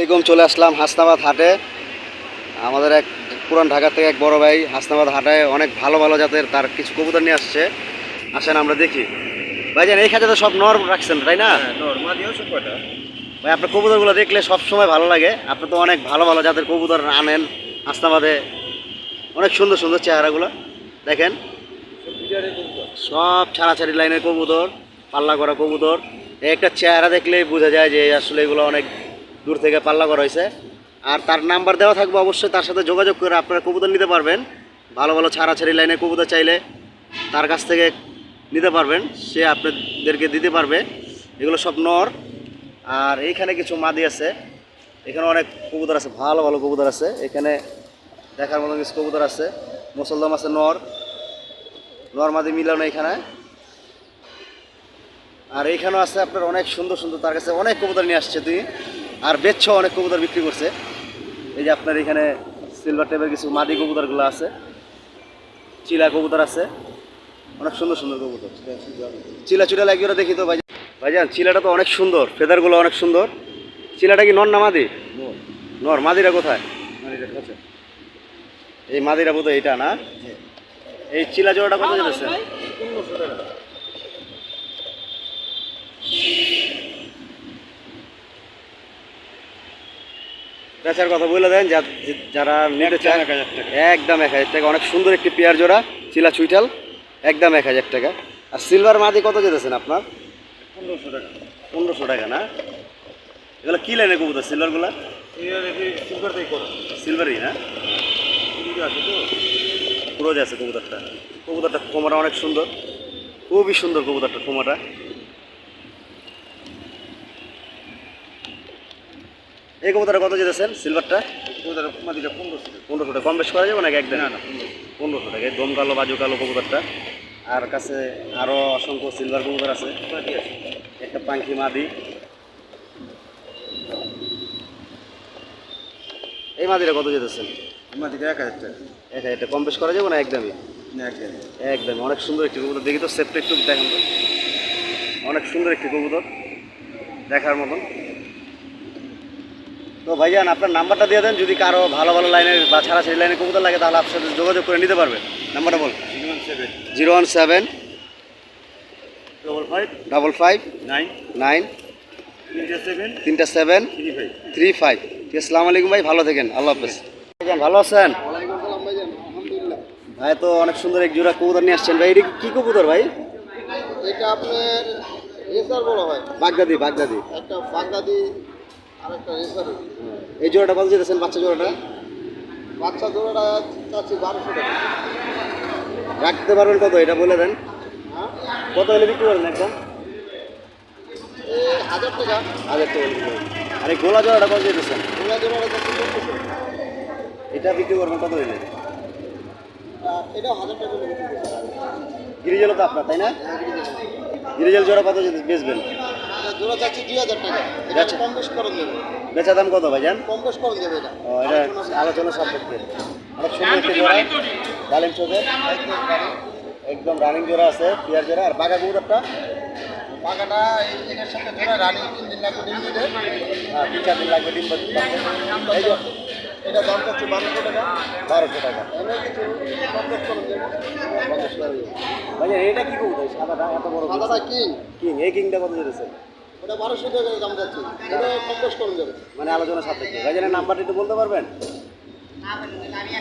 আলাইকুম। চলে আসলাম হাসনাবাদ হাটে। আমাদের এক পুরান ঢাকা থেকে এক বড় ভাই হাসনাবাদ হাটে অনেক ভালো ভালো জাতের তার কিছু কবুতর নিয়ে আসছে। আসেন আমরা দেখি। ভাইজান এই খাঁচাতে সব নর রাখছেন তাই না? ভাই আপনার কবুতরগুলো দেখলে সব সময় ভালো লাগে। আপনি তো অনেক ভালো ভালো জাতের কবুতর আনেন হাসনাবাদে, অনেক সুন্দর সুন্দর চেহারাগুলো দেখেন। সব ছাড়াছাড়ি লাইনের কবুতর, পাল্লা করা কবুতর। একটা চেহারা দেখলেই বোঝা যায় যে আসলে এগুলো অনেক দূর থেকে পাল্লা করা হয়েছে। আর তার নাম্বার দেওয়া থাকবে, অবশ্যই তার সাথে যোগাযোগ করে আপনারা কবুতর নিতে পারবেন। ভালো ভালো ছাড়াছাড়ি লাইনের কবুতর চাইলে তার কাছ থেকে নিতে পারবেন, সে আপনাদেরকে দিতে পারবে। এগুলো সব নর। আর এইখানে কিছু মাদি আছে, এখানে অনেক কবুতর আছে, ভালো ভালো কবুতর আছে। এখানে দেখার মতো কিছু কবুতর আছে। মুসলদম আছে, নর মাদি মিলানো এখানে। আর এইখানেও আছে আপনার অনেক সুন্দর সুন্দর, তার কাছে অনেক কবুতর নিয়ে আসছে তুই। আর বেচছেও অনেক কবুতর বিক্রি করছে। এই যে আপনার এখানে সিলভার টাইপের কিছু মাদি কবুতরগুলো আছে, চিলা কবুতর আছে, অনেক সুন্দর সুন্দর কবুতর। চিলা চুটা লাগিয়ে ওরা দেখি তো ভাইজান। চিলাটা তো অনেক সুন্দর, ফেদারগুলো অনেক সুন্দর। চিলাটা কি নর না মাদি? নর। মাদিরা কোথায়? এই মাদিরা বোধহয় এইটা না? এই চিলা জোড়াটা কত যেতেছে? বেচার কথা বলে দেন যারা নিতে চায়। একদম 1000 টাকা। অনেক সুন্দর একটি পেয়ার জোড়া চিলা চুইটাল, একদম 1000 টাকা। আর সিলভার মাদি কত যেতেছেন আপনার? 1500 টাকা। 1500 টাকা না? এগুলো কি লাইনের কবুতর সিলভারগুলা? সিলভারই না? পুরো আছে কবুতরটা খোমাটা অনেক সুন্দর, খুবই সুন্দর কবুতরটা খোমাটা। এই কবুতরটা কত যেতেছেন সিলভারটা? 1500 টাকা। কম বেশ করা যাবে নাকি একদম? না, 1500 টাকা। দম কালো বাজু কালো কবুতরটা। আর কাছে আরও অসংখ্য সিলভার কবুতর আছে। একটা পাঙ্কি মাদি। এই মাদিরা কত যেতেছেন? মাদিটা 1000 টাকা। 1000 টাকা। কম বেশ করা যাবে না একদমই? একদমই। অনেক সুন্দর একটি কবুতর। দেখি তো সেফটি একটু দেখেন তো। অনেক সুন্দর একটি কবুতর, দেখার মতন। তো ভাইজান আপনার নাম্বারটা দিয়ে দেন, যদি কারো ভালো ভালো লাইনের বা ছাড়াছাড়ি লাইনের কবুতর লাগে তাহলে আপনার সাথে যোগাযোগ করে নিতে পারবেন। নাম্বারটা বল। 017 55 9 37 35। ঠিক আছে, আসসালামু আলাইকুম ভাই, ভালো থাকেন, আল্লাহ হাফেজ। ভাইজান ভালো আছেন? ভাই তো অনেক সুন্দর এক জোড়া কবুতর নিয়ে আসছেন ভাই। এটা কি কবুতর ভাই? এটা আপনার রেসার বলা হয়। বাগদাদি একটা বাগদাদি আর একটা রেসার। এই জোড়াটা কত যেতেছেন? বাচ্চা জোড়াটা চাচ্ছি 1200 টাকা। রাখতে পারবেন কত এটা বলে দেন। হ্যাঁ, কত হলে বিক্রি করেন একদম? 1000 টাকা। 1000 টাকা বিক্রি করেন। আর এই গোলা জোড়াটা কত যেতেছেন? গোলা জোড়াটা চাচ্ছি 1200 টাকা। এটা বিক্রি করবেন কত হলে? এটাও 1000 টাকা করে বিক্রি করবো। গিরিজেল তো আপনার তাই না? গিরিজেল জোড়া কত বেচবেন? জোড়া চাচ্ছি 2000 টাকা। এটা কম বেশ করে দেবে। বেচা দাম কত ভাইজান? কম বেশ করে দেবে এটা। ও, এটা আলোচনা সাপেক্ষে। অনেক সুন্দর একটি জোড়া, ডালিম চোখের, একদম রানিং জোড়া আছে, পিয়ার জোড়া। আর বাঘা কবুতরটা? বাগাটা এর সাথে জোড়া রানিং 3 দিন লাগবে ডিম দিতে। হ্যাঁ, 3-4 দিন লাগবে ডিম পাড়তে। এই যে এটা দাম চাচ্ছি 1200 টাকা। 1200 টাকা। এমনি কিছু কম বেশ করে দেবে। ভাইজান এটা কি কবুতর? সাদাটা এত বড় সাদাটা কিং। এই কিংটা কত যেতেছে? ওটা 1200 টাকা দাম যাচ্ছে। এটা কম বেশ করে দেবে। মানে আলোচনা সাপেক্ষে। ভাইজানের নাম্বারটা একটু বলতে পারবেন?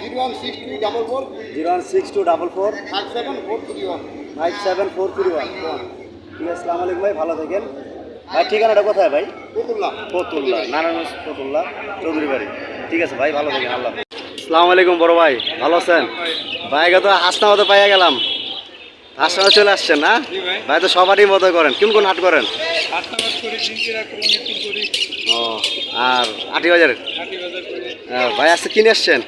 01624 01624 57431। 57431। ঠিক আছে, আসসালামু আলাইকুম ভাই, ভালো থাকেন ভাই। ঠিকানাটা কোথায় ভাই? ফতুল্লা, নারায়ণগঞ্জ ফতুল্লা, চৌধুরী বাড়ি। ঠিক আছে ভাই, ভালো থাকেন, আল্লাহ। আসসালামু আলাইকুম বড় ভাই, ভালো আছেন? ভাইকে তো হাসনাবাদে পাইয়া গেলাম। হাসনাবাদে চলে আসছেন না ভাই? তো সবারই মতো করেন। কোন হাট করেন? ও, আর আটি বাজার ভাই আজকে কিনে আসছেন?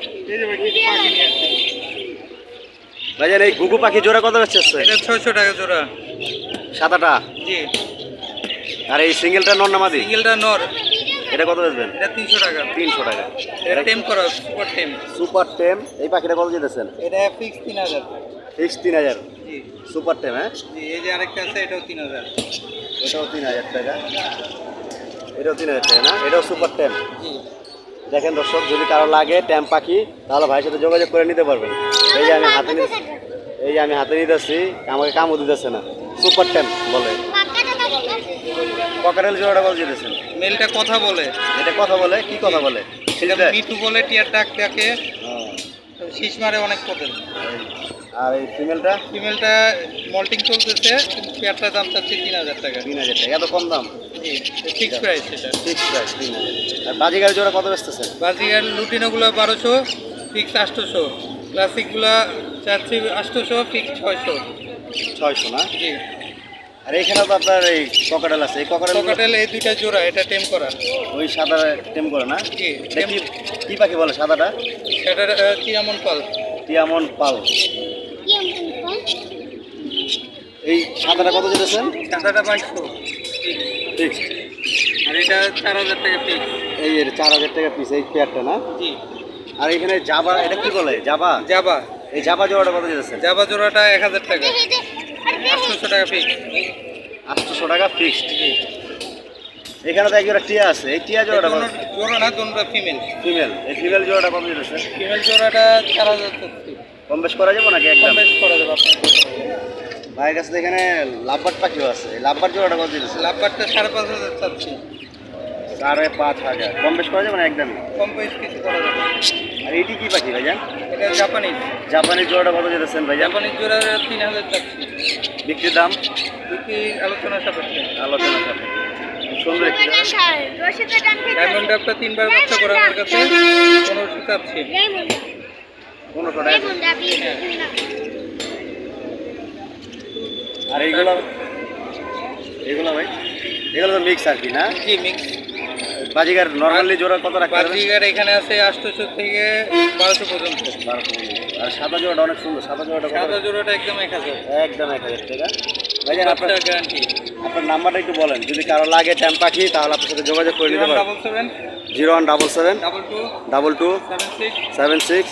ভাইজান এই ঘুঘু পাখি জোড়া কত বেচছে? 600 টাকা জোড়া। সাদাটা? জি। আর এই সিঙ্গেলটা নর না মাদি? সিঙ্গেলটা নর। এটা কত বেচবেন? এটা 300 টাকা। 300 টাকা। এটা টেম করা, সুপার টেম। এই পাখিটা কত যেতেছেন? এটা ফিক্স 3000। ফিক্স 3000। জি। সুপার টেম? হ্যাঁ, জি। এই যে আরেকটা আছে, এটাও 3000। এটাও 3000 টাকা। এটাও 3000 টাকা না? এটাও সুপার ট্যাম। জি। দেখেন দর্শক, যদি কারো লাগে ট্যাম পাখি তাহলে ভাইয়ের সাথে যোগাযোগ করে নিতে পারবেন। এই যে আমি হাতে নিতেছি, আমাকে কামও দিতেছে না। সুপার ট্যাম বলে। ককারেল জোড়াটা কত দিতেছেন? মেলটা কথা বলে। এটা কথা বলে, কি কথা বলে? এটা মিঠু বলে, টিয়ার ডাক ডাকে, হ্যাঁ। শীষ মারে অনেক পদের। আর এই ফিমেলটা ফিমেলটা মল্টিং চলতেছে, কিন্তু পেয়ারটার দাম চাচ্ছি 3000 টাকা। 3000 টাকা। এত কম দাম? জি, ফিক্স প্রাইস এটা। Fix price 3000। আর বাজিগার জোড়া কত বেচতেছেন? বাজিগার লুটিনোগুলো 1200, ফিক্স 800। ক্লাসিকগুলো চাচ্ছি 800, ফিক্স 600। 600 না? জি। আর এখানে তো আপনার এই ককাটেল আছে, এই ককাটেল ককাটেল এই দুইটা জোড়া, এটা টেম করা। ওই সাদা টেম করে না? জি, এটা কি পাখি বলে সাদাটা? সেটা চিয়ামন পাল। টিয়ামন পাল। এই সাদাটা কত যেতেছেন? সাদাটা 2200 ফিক্স। আর এটা 4000 টাকা ফিক্স। এই 4000 টাকা পিস এই পেয়ারটা না? জি। আর এখানে জাবা, এটা কি বলে? জাবা? জাবা। এই জাবা জোড়াটা কত যেতেছেন? জাবা জোড়াটা 1000 টাকা। 800 টাকা ফিক্স। 800 টাকা ফিক্সড। এখানে তো এক জোড়া টিয়া আছে, এই টিয়া জোড়াটা কত? জোড়া না, দুটোটা ফিমেল। ফিমেল। এই ফিমেল জোড়াটা কত যেতেছেন? ফিমেল জোড়াটা 4000 টাকা। কম বেশ করা যাবে নাকি কম একদম? বেশ করা যাবে আপনার। ভাইয়ের কাছে তো এখানে লাভবার্ড পাখিও আছে, এই লাভবার্ড জোড়াটা কত যেতেছেন? লাভবারটা 5500 চাচ্ছি। 5500। কম বেশ করা যাবে না একদম? কম বেশ কিছু করা যাবে। আর এইটি কি পাখি ভাইজান? এটা জাপানিজ। জাপানি জোড়াটা কত যেতেছেন ভাইজান? জাপানিজ জোড়া 3000 চাচ্ছি। বিক্রির দাম বিক্রি আলোচনা সাপেক্ষে। আলোচনা সাপেক্ষে। খুব সুন্দর একটি ডায়মন্ড ডাবটা 3 বার বাচ্চা করে আমার কাছে 1500 চাচ্ছি। 1500 টাকা। আর এইগুলো ভাই, এগুলো তো মিক্স আর কি না? জি, মিক্স। বাজিগার নর্মালি জোড়া কত রাখতে পারবেন? বাজিগার এখানে আছে 800 থেকে 1200 পর্যন্ত। 1200। আর সাদা জোড়াটা অনেক সুন্দর, সাদা জোড়াটা কত? সাদা জোড়াটা একদম 1000। একদম 1000 টাকা। ভাইজান আপনার বাচ্চা গ্যারান্টি। আপনার নাম্বারটা একটু বলেন, যদি কারো লাগে ট্যাম পাখি তাহলে আপনার সাথে যোগাযোগ করে নিতে পারবেন। 77 0177 22 22 76 76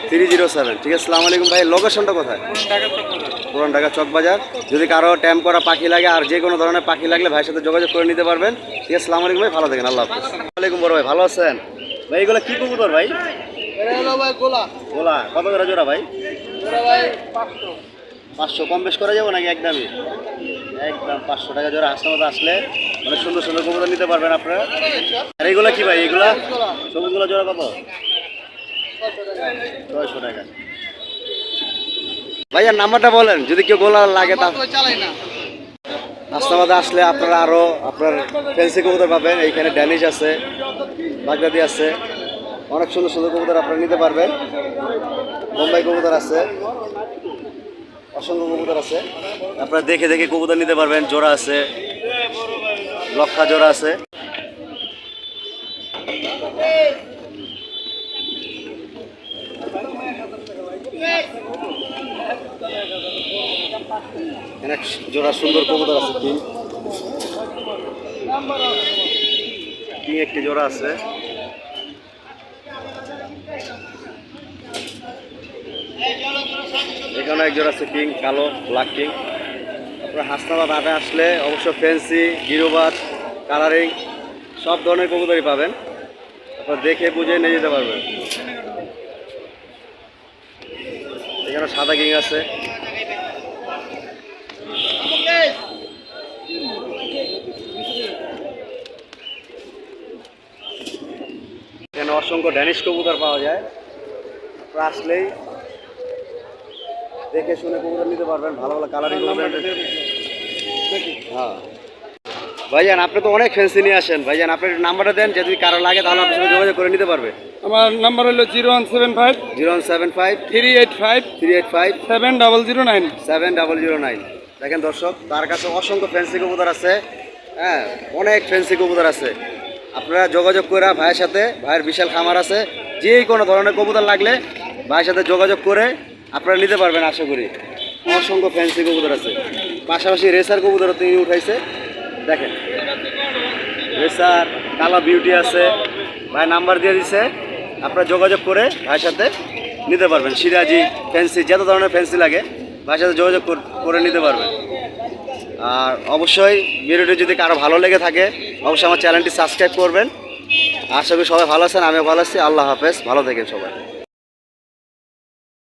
307। 307। ঠিক আছে, আসসালামু আলাইকুম ভাই। লোকেশনটা কোথায়? ঢাকা চক্রধর। পুরান ঢাকা চক বাজার। যদি কারো ট্যাম করা পাখি লাগে আর যে কোনো ধরনের পাখি লাগলে ভাইয়ের সাথে যোগাযোগ করে নিতে পারবেন। ঠিক আছে, আসসালামু আলাইকুম ভাই, ভালো থাকেন। আল্লাহ হাফেজ। আসসালামু আলাইকুম বড় ভাই, ভালো আছেন ভাই? এগুলো কি কবুতর ভাই? এটা হলো ভাই গোলা। গোলা কত করে জোড়া ভাই? ওরা ভাই 500। 500। কম বেশ করা যাবে নাকি একদমই? একদম 500 টাকা জোড়া। হাসনাবাদ আসলে অনেক সুন্দর সুন্দর কবুতর নিতে পারবেন আপনারা। আর এইগুলা কি ভাই? এইগুলা সবুজগুলো জোড়া কত? 600 টাকা। ভাইয়ার নাম্বারটা বলেন, যদি কেউ গোলা লাগে তা চালাই না। হাসনাবাদে আসলে আপনারা আরও আপনার ফ্যান্সি কবুতর পাবেন। এইখানে ড্যানিশ আছে, বাগদাদি আছে, অনেক সুন্দর সুন্দর কবুতর আপনারা নিতে পারবেন। বোম্বাই কবুতর আছে, অসংখ্য কবুতর আছে। আপনারা দেখে দেখে কবুতর নিতে পারবেন। জোড়া আছে, লক্ষা জোড়া আছে। এখানে জোড়া সুন্দর কবুতর আছে। কিং একটি জোড়া আছে। এখানে এক জোড়া আছে কিং, কালো ব্ল্যাক কিং। আপনার হাসনাবাদ হাটে আসলে অবশ্য ফ্যান্সি, গিরোবাজ, কালারিং সব ধরনের কবুতরই পাবেন। আপনার দেখে বুঝে নিয়ে যেতে পারবেন। এখানে সাদা কিং আছে। এখানে অসংখ্য ড্যানিশ কবুতর পাওয়া যায়। আপনারা আসলেই দেখে শুনে কবুতর নিতে পারবেন। ভালো ভালো কালারিং কবুতর। হ্যাঁ ভাইজান, আপনি তো অনেক ফ্যান্সি নিয়ে আসেন। ভাইজান আপনার নাম্বারটা দেন, যদি কারো লাগে তাহলে আপনার সাথে যোগাযোগ করে নিতে পারবে। আমার নাম্বার হলো 0175 0175 385 385 7009। 7009। দেখেন দর্শক, তার কাছে অসংখ্য ফ্যান্সি কবুতর আছে। হ্যাঁ, অনেক ফ্যান্সি কবুতর আছে। আপনারা যোগাযোগ করে ভাইয়ের সাথে, ভাইয়ের বিশাল খামার আছে, যে কোনো ধরনের কবুতর লাগলে ভাইয়ের সাথে যোগাযোগ করে আপনারা নিতে পারবেন। আশা করি অসংখ্য ফ্যান্সি কবুতর আছে। পাশাপাশি রেসার কবুতরও তিনি উঠাইছে। দেখেন রেসার, কালো বিউটি আছে। ভাই নাম্বার দিয়ে দিছে, আপনারা যোগাযোগ করে ভাইয়ের সাথে নিতে পারবেন। সিরাজি ফ্যান্সি, যত ধরনের ফ্যান্সি লাগে ভাইয়ের সাথে যোগাযোগ করে নিতে পারবেন। আর অবশ্যই ভিডিওটি যদি কারো ভালো লেগে থাকে অবশ্যই আমার চ্যানেলটি সাবস্ক্রাইব করবেন। আশা করি সবাই ভালো আছেন, আমিও ভালো আছি। আল্লাহ হাফেজ, ভালো থাকেন সবাই।